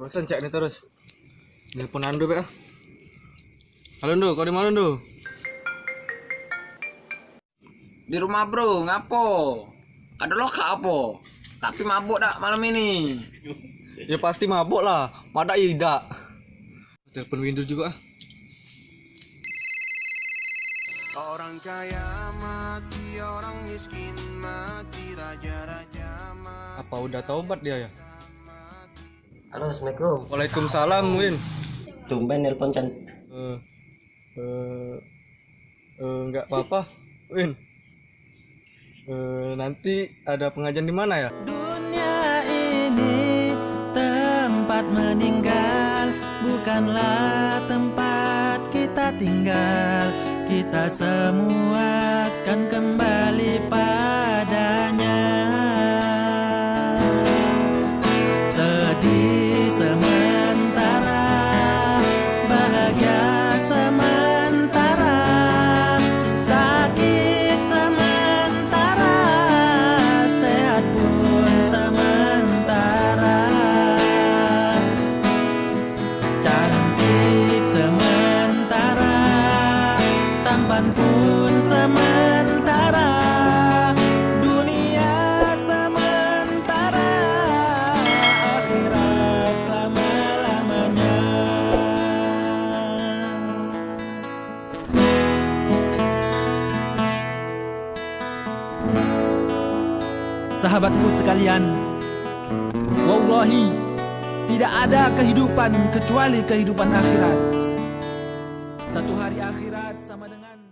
Bosan cek ini terus. Nelpon Ando ya. Halo Ando, kau di mana Ando? Di rumah bro, ngapo? Ada loka apa? Tapi mabuk dak malam ini. Ya pasti mabuk lah. Mada tidak. Telepon Windows juga. Orang kaya mati, orang miskin mati, raja-raja mati. Apa udah taubat dia ya? Halo, assalamualaikum. Waalaikumsalam Win. Tumben nelpon Chan. Nggak apa-apa Win. Nanti ada pengajian di mana ya? Dunia ini tempat meninggal, bukanlah tempat kita tinggal. Kita semua akan kembali padanya. Sedih sementara, bahagia sementara, sakit sementara, sehat pun sementara, cantik sementara, tampan pun sementara, dunia sementara, akhirat selama-lamanya. Sahabatku sekalian, wallahi tidak ada kehidupan kecuali kehidupan akhirat. Satu hari akhirat sama dengan